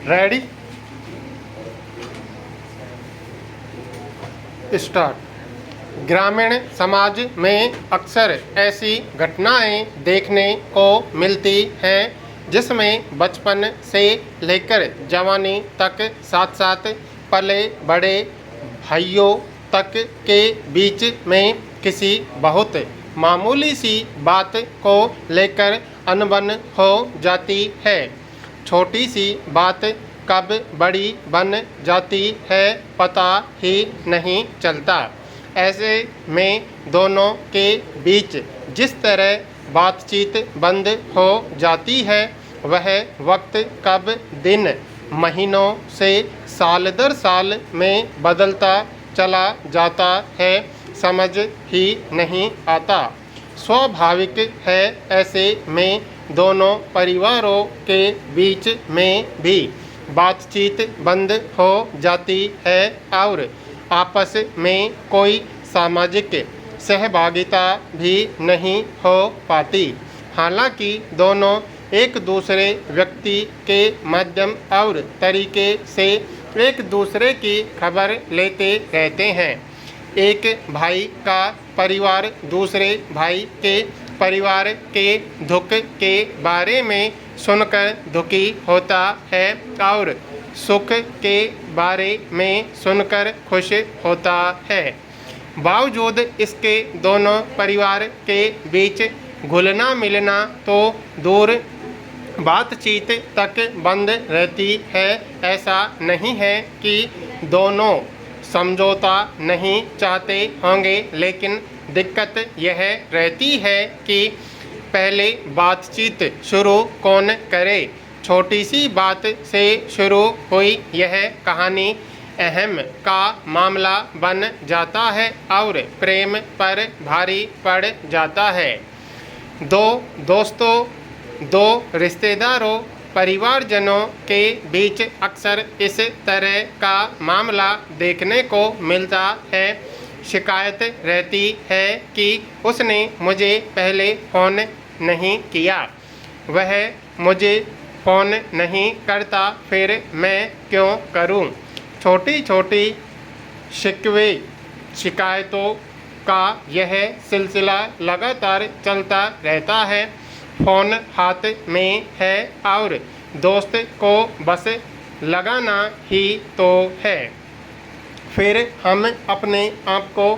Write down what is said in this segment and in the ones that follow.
Ready start. ग्रामीण समाज में अक्सर ऐसी घटनाएं देखने को मिलती हैं जिसमें बचपन से लेकर जवानी तक साथ साथ पले बड़े भाइयों तक के बीच में किसी बहुत मामूली सी बात को लेकर अनबन हो जाती है। छोटी सी बात कब बड़ी बन जाती है पता ही नहीं चलता। ऐसे में दोनों के बीच जिस तरह बातचीत बंद हो जाती है वह वक्त कब दिन महीनों से साल दर साल में बदलता चला जाता है समझ ही नहीं आता। स्वाभाविक है ऐसे में दोनों परिवारों के बीच में भी बातचीत बंद हो जाती है और आपस में कोई सामाजिक सहभागिता भी नहीं हो पाती। हालांकि दोनों एक दूसरे व्यक्ति के माध्यम और तरीके से एक दूसरे की खबर लेते रहते हैं। एक भाई का परिवार दूसरे भाई के परिवार के दुख के बारे में सुनकर दुखी होता है और सुख के बारे में सुनकर खुश होता है। बावजूद इसके दोनों परिवार के बीच घुलना मिलना तो दूर बातचीत तक बंद रहती है। ऐसा नहीं है कि दोनों समझौता नहीं चाहते होंगे, लेकिन दिक्कत यह रहती है कि पहले बातचीत शुरू कौन करे। छोटी सी बात से शुरू हुई यह कहानी अहम का मामला बन जाता है और प्रेम पर भारी पड़ जाता है। दो दोस्तों, दो रिश्तेदारों, परिवारजनों के बीच अक्सर इस तरह का मामला देखने को मिलता है। शिकायत रहती है कि उसने मुझे पहले फ़ोन नहीं किया, वह मुझे फ़ोन नहीं करता, फिर मैं क्यों करूं। छोटी छोटी शिकवे शिकायतों का यह सिलसिला लगातार चलता रहता है। फ़ोन हाथ में है और दोस्त को बस लगाना ही तो है, फिर हम अपने आप को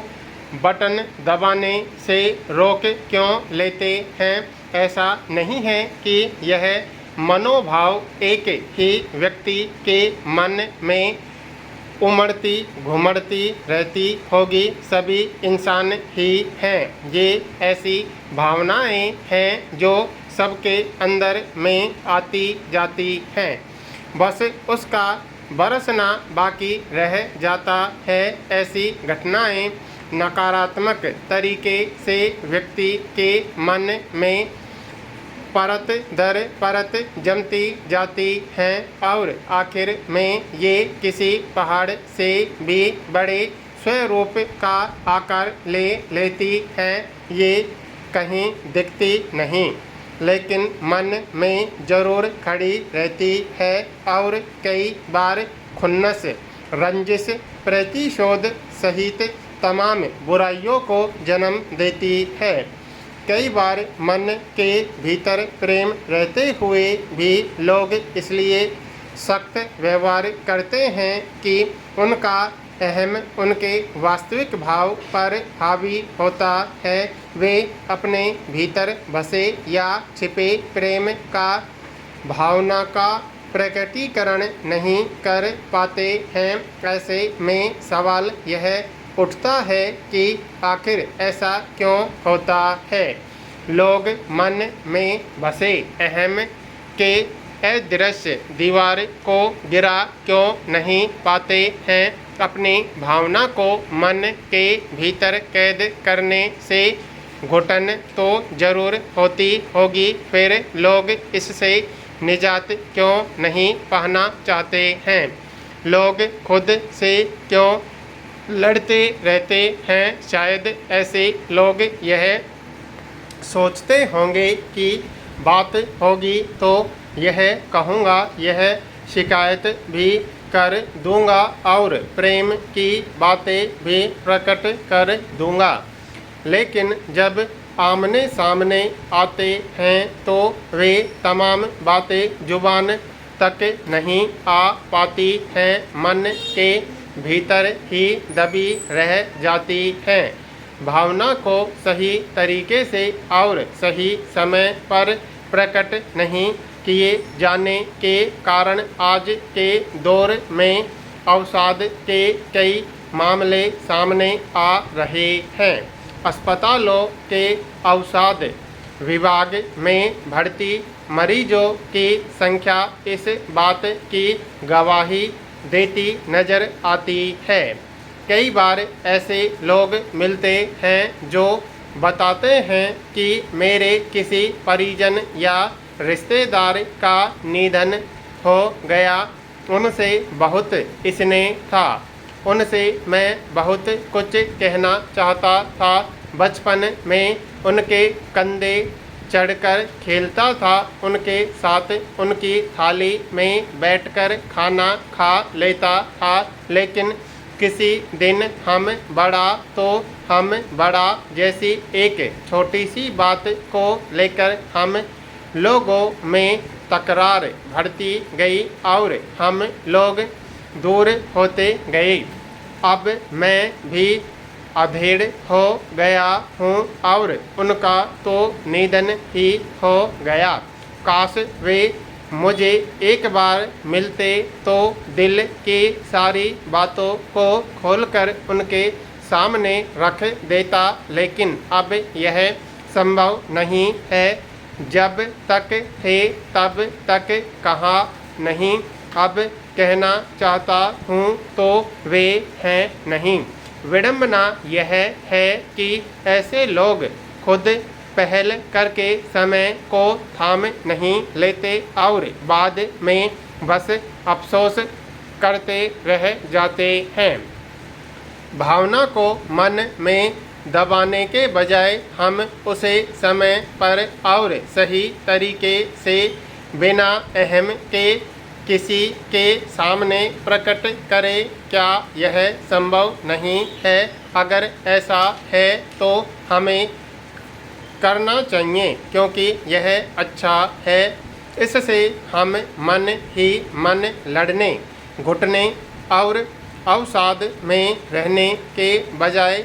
बटन दबाने से रोक क्यों लेते हैं। ऐसा नहीं है कि यह मनोभाव एक ही व्यक्ति के मन में उमड़ती घुमड़ती रहती होगी। सभी इंसान ही हैं। ये ऐसी भावनाएं हैं जो सबके अंदर में आती जाती हैं, बस उसका बरसना बाकी रह जाता है। ऐसी घटनाएं नकारात्मक तरीके से व्यक्ति के मन में परत दर परत जमती जाती हैं और आखिर में ये किसी पहाड़ से भी बड़े स्वरूप का आकार ले लेती हैं। ये कहीं दिखती नहीं, लेकिन मन में ज़रूर खड़ी रहती है और कई बार खुन्नस, रंजिश, प्रतिशोध सहित तमाम बुराइयों को जन्म देती है। कई बार मन के भीतर प्रेम रहते हुए भी लोग इसलिए सख्त व्यवहार करते हैं कि उनका अहम उनके वास्तविक भाव पर हावी होता है। वे अपने भीतर बसे या छिपे प्रेम का भावना का प्रकटीकरण नहीं कर पाते हैं। ऐसे में सवाल यह उठता है कि आखिर ऐसा क्यों होता है। लोग मन में बसे अहम के अदृश्य दीवार को गिरा क्यों नहीं पाते हैं। अपनी भावना को मन के भीतर कैद करने से घुटन तो जरूर होती होगी, फिर लोग इससे निजात क्यों नहीं पाना चाहते हैं। लोग खुद से क्यों लड़ते रहते हैं। शायद ऐसे लोग यह सोचते होंगे कि बात होगी तो यह कहूँगा, यह शिकायत भी कर दूंगा और प्रेम की बातें भी प्रकट कर दूंगा। लेकिन जब आमने सामने आते हैं तो वे तमाम बातें जुबान तक नहीं आ पाती हैं, मन के भीतर ही दबी रह जाती हैं। भावना को सही तरीके से और सही समय पर प्रकट नहीं किए जाने के कारण आज के दौर में अवसाद के कई मामले सामने आ रहे हैं। अस्पतालों के अवसाद विभाग में भर्ती मरीजों की संख्या इस बात की गवाही देती नजर आती है। कई बार ऐसे लोग मिलते हैं जो बताते हैं कि मेरे किसी परिजन या रिश्तेदार का निधन हो गया, उनसे बहुत स्नेह था, उनसे मैं बहुत कुछ कहना चाहता था, बचपन में उनके कंधे चढ़कर खेलता था, उनके साथ उनकी थाली में बैठकर खाना खा लेता था, लेकिन किसी दिन हम बड़ा तो हम बड़ा जैसी एक छोटी सी बात को लेकर हम लोगों में तकरार बढ़ती गई और हम लोग दूर होते गए। अब मैं भी अधेड़ हो गया हूँ और उनका तो निधन ही हो गया। काश वे मुझे एक बार मिलते तो दिल की सारी बातों को खोलकर उनके सामने रख देता, लेकिन अब यह संभव नहीं है। जब तक थे तब तक कहा नहीं, अब कहना चाहता हूँ तो वे हैं नहीं। विडंबना यह है कि ऐसे लोग खुद पहल करके समय को थाम नहीं लेते और बाद में बस अफसोस करते रह जाते हैं। भावना को मन में दबाने के बजाय हम उसे समय पर और सही तरीके से बिना अहम के किसी के सामने प्रकट करें। क्या यह संभव नहीं है? अगर ऐसा है तो हमें करना चाहिए, क्योंकि यह अच्छा है। इससे हम मन ही मन लड़ने, घुटने और अवसाद में रहने के बजाय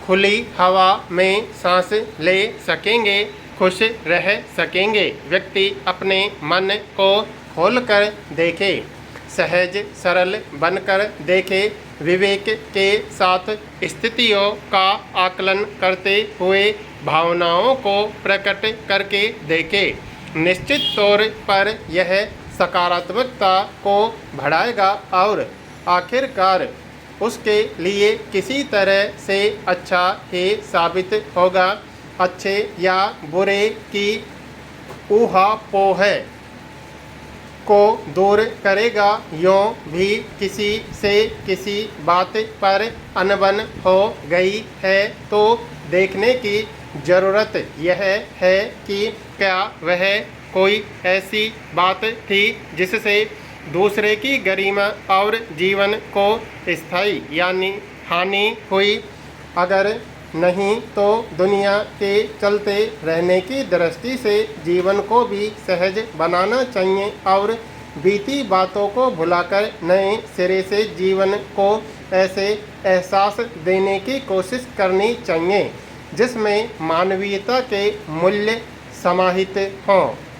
खुली हवा में सांस ले सकेंगे, खुश रह सकेंगे। व्यक्ति अपने मन को खोलकर देखे, सहज सरल बनकर देखे, विवेक के साथ स्थितियों का आकलन करते हुए भावनाओं को प्रकट करके देखे। निश्चित तौर पर यह सकारात्मकता को बढ़ाएगा और आखिरकार उसके लिए किसी तरह से अच्छा ही साबित होगा। अच्छे या बुरे की ऊहापोह को दूर करेगा। यूँ भी किसी से किसी बात पर अनबन हो गई है तो देखने की ज़रूरत यह है कि क्या वह कोई ऐसी बात थी जिससे दूसरे की गरिमा और जीवन को स्थायी यानी हानि हुई। अगर नहीं तो दुनिया के चलते रहने की दृष्टि से जीवन को भी सहज बनाना चाहिए और बीती बातों को भुलाकर नए सिरे से जीवन को ऐसे एहसास देने की कोशिश करनी चाहिए जिसमें मानवीयता के मूल्य समाहित हों।